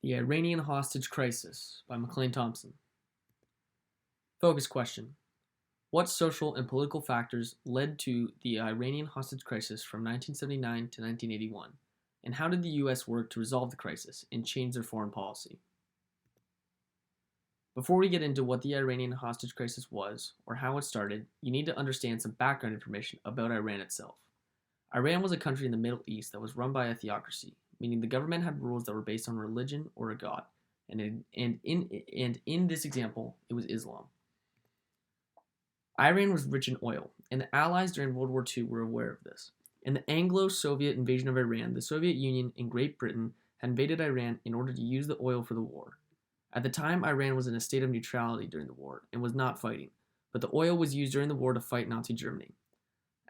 The Iranian Hostage Crisis by McLean Thompson. Focus question. What social and political factors led to the Iranian hostage crisis from 1979 to 1981? And how did the U.S. work to resolve the crisis and change their foreign policy? Before we get into what the Iranian hostage crisis was, or how it started, you need to understand some background information about Iran itself. Iran was a country in the Middle East that was run by a theocracy, meaning the government had rules that were based on religion or a god, and in this example, it was Islam. Iran was rich in oil, and the Allies during World War II were aware of this. In the Anglo-Soviet invasion of Iran, the Soviet Union and Great Britain had invaded Iran in order to use the oil for the war. At the time, Iran was in a state of neutrality during the war and was not fighting, but the oil was used during the war to fight Nazi Germany.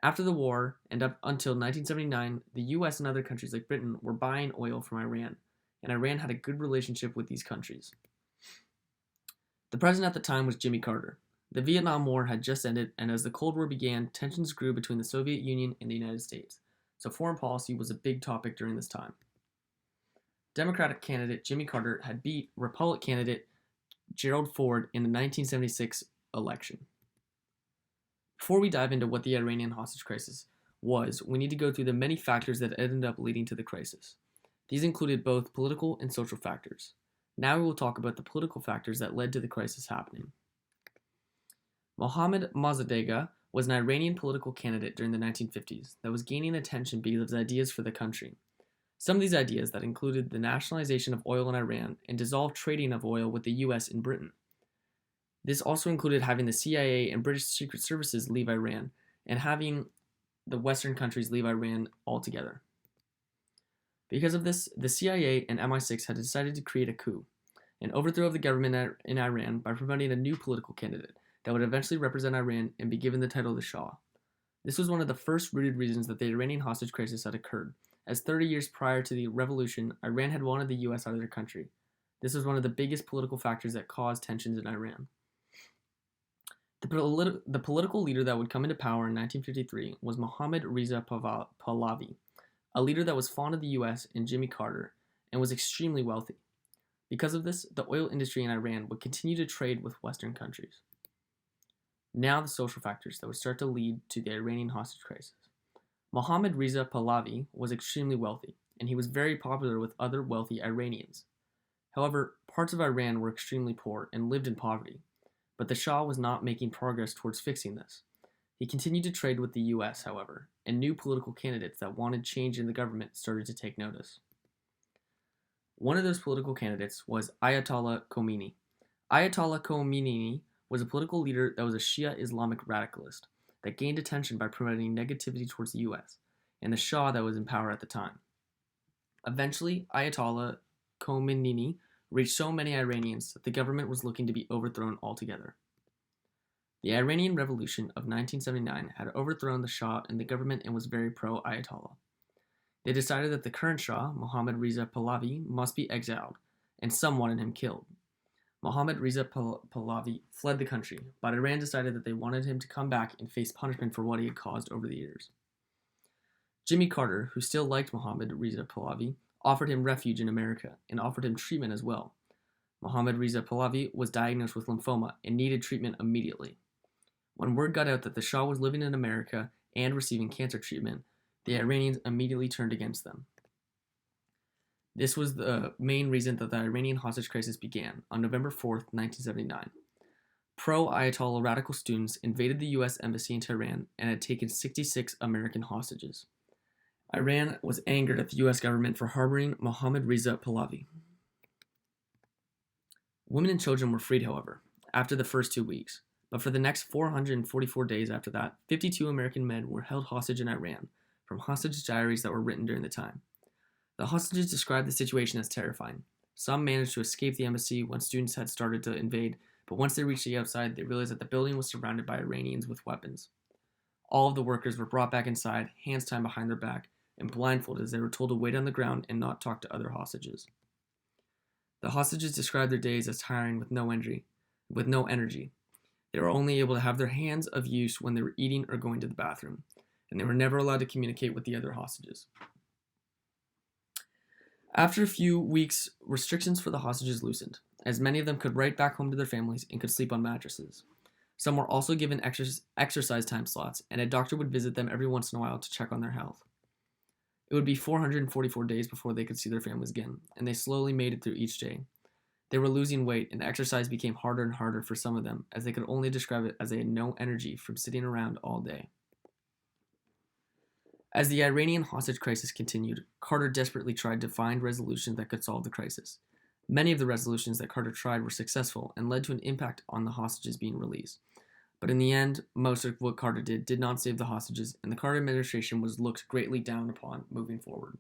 After the war, and up until 1979, the US and other countries like Britain were buying oil from Iran, and Iran had a good relationship with these countries. The president at the time was Jimmy Carter. The Vietnam War had just ended, and as the Cold War began, tensions grew between the Soviet Union and the United States, so foreign policy was a big topic during this time. Democratic candidate Jimmy Carter had beat Republican candidate Gerald Ford in the 1976 election. Before we dive into what the Iranian hostage crisis was, we need to go through the many factors that ended up leading to the crisis. These included both political and social factors. Now we will talk about the political factors that led to the crisis happening. Mohammad Mossadegh was an Iranian political candidate during the 1950s that was gaining attention because of his ideas for the country. Some of these ideas that included the nationalization of oil in Iran and dissolved trading of oil with the US and Britain. This also included having the CIA and British Secret Services leave Iran and having the Western countries leave Iran altogether. Because of this, the CIA and MI6 had decided to create a coup, an overthrow of the government in Iran by promoting a new political candidate that would eventually represent Iran and be given the title of the Shah. This was one of the first rooted reasons that the Iranian hostage crisis had occurred, as 30 years prior to the revolution, Iran had wanted the US out of their country. This was one of the biggest political factors that caused tensions in Iran. The political leader that would come into power in 1953 was Mohammad Reza Pahlavi, a leader that was fond of the US and Jimmy Carter and was extremely wealthy. Because of this, the oil industry in Iran would continue to trade with Western countries. Now the social factors that would start to lead to the Iranian hostage crisis. Mohammad Reza Pahlavi was extremely wealthy, and he was very popular with other wealthy Iranians. However, parts of Iran were extremely poor and lived in poverty, but the Shah was not making progress towards fixing this. He continued to trade with the US, however, and new political candidates that wanted change in the government started to take notice. One of those political candidates was Ayatollah Khomeini. Ayatollah Khomeini was a political leader that was a Shia Islamic radicalist that gained attention by promoting negativity towards the US and the Shah that was in power at the time. Eventually, Ayatollah Khomeini reached so many Iranians that the government was looking to be overthrown altogether. The Iranian Revolution of 1979 had overthrown the Shah and the government and was very pro-Ayatollah. They decided that the current Shah, Mohammad Reza Pahlavi, must be exiled, and some wanted him killed. Mohammad Reza Pahlavi fled the country, but Iran decided that they wanted him to come back and face punishment for what he had caused over the years. Jimmy Carter, who still liked Mohammad Reza Pahlavi, offered him refuge in America and offered him treatment as well. Mohammad Reza Pahlavi was diagnosed with lymphoma and needed treatment immediately. When word got out that the Shah was living in America and receiving cancer treatment, the Iranians immediately turned against them. This was the main reason that the Iranian hostage crisis began on November 4th, 1979. Pro-Ayatollah radical students invaded the US embassy in Tehran and had taken 66 American hostages. Iran was angered at the US government for harboring Mohammad Reza Pahlavi. Women and children were freed, however, after the first 2 weeks, but for the next 444 days after that, 52 American men were held hostage in Iran from hostage diaries that were written during the time. The hostages described the situation as terrifying. Some managed to escape the embassy when students had started to invade, but once they reached the outside, they realized that the building was surrounded by Iranians with weapons. All of the workers were brought back inside, hands tied behind their back, and blindfolded as they were told to wait on the ground and not talk to other hostages. The hostages described their days as tiring with no energy. They were only able to have their hands of use when they were eating or going to the bathroom, and they were never allowed to communicate with the other hostages. After a few weeks, restrictions for the hostages loosened, as many of them could write back home to their families and could sleep on mattresses. Some were also given exercise time slots, and a doctor would visit them every once in a while to check on their health. It would be 444 days before they could see their families again, and they slowly made it through each day. They were losing weight, and exercise became harder and harder for some of them, as they could only describe it as they had no energy from sitting around all day. As the Iranian hostage crisis continued, Carter desperately tried to find resolutions that could solve the crisis. Many of the resolutions that Carter tried were successful and led to an impact on the hostages being released. But in the end, most of what Carter did not save the hostages, and the Carter administration was looked greatly down upon moving forward.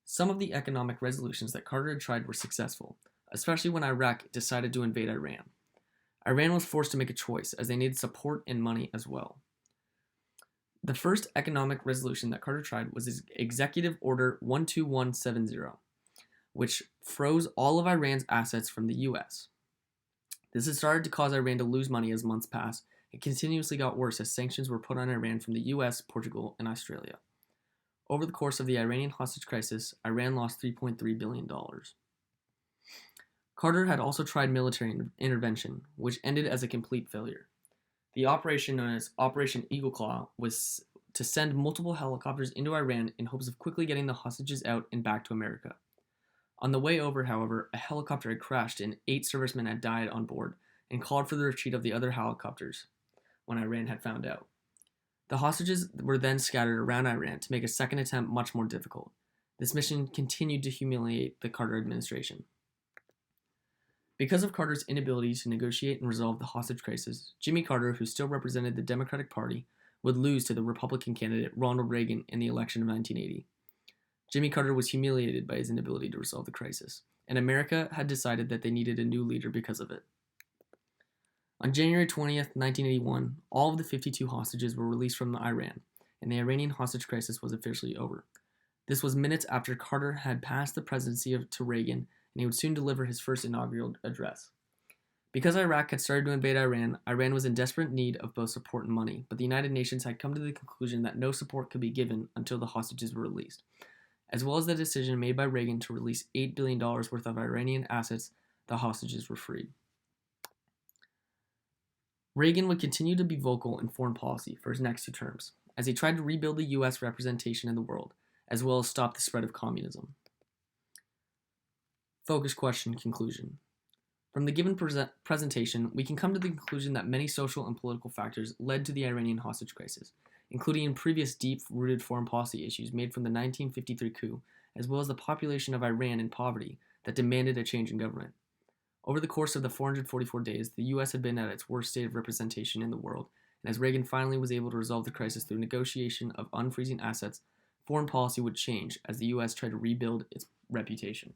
Some of the economic resolutions that Carter had tried were successful, especially when Iraq decided to invade Iran. Iran was forced to make a choice, as they needed support and money as well. The first economic resolution that Carter tried was his Executive Order 12170, which froze all of Iran's assets from the US. This had started to cause Iran to lose money as months passed. It continuously got worse as sanctions were put on Iran from the US, Portugal, and Australia. Over the course of the Iranian hostage crisis, Iran lost $3.3 billion. Carter had also tried military intervention, which ended as a complete failure. The operation known as Operation Eagle Claw was to send multiple helicopters into Iran in hopes of quickly getting the hostages out and back to America. On the way over, however, a helicopter had crashed and 8 servicemen had died on board and called for the retreat of the other helicopters when Iran had found out. The hostages were then scattered around Iran to make a second attempt much more difficult. This mission continued to humiliate the Carter administration. Because of Carter's inability to negotiate and resolve the hostage crisis, Jimmy Carter, who still represented the Democratic Party, would lose to the Republican candidate Ronald Reagan in the election of 1980. Jimmy Carter was humiliated by his inability to resolve the crisis, and America had decided that they needed a new leader because of it. On January 20th, 1981, all of the 52 hostages were released from Iran, and the Iranian hostage crisis was officially over. This was minutes after Carter had passed the presidency to Reagan, and he would soon deliver his first inaugural address. Because Iraq had started to invade Iran, Iran was in desperate need of both support and money, but the United Nations had come to the conclusion that no support could be given until the hostages were released, as well as the decision made by Reagan to release $8 billion worth of Iranian assets. The hostages were freed. Reagan would continue to be vocal in foreign policy for his next 2 terms, as he tried to rebuild the U.S. representation in the world, as well as stop the spread of communism. Focus question conclusion. From the given presentation, we can come to the conclusion that many social and political factors led to the Iranian hostage crisis, including previous deep-rooted foreign policy issues made from the 1953 coup, as well as the population of Iran in poverty that demanded a change in government. Over the course of the 444 days, the U.S. had been at its worst state of representation in the world, and as Reagan finally was able to resolve the crisis through negotiation of unfreezing assets, foreign policy would change as the U.S. tried to rebuild its reputation.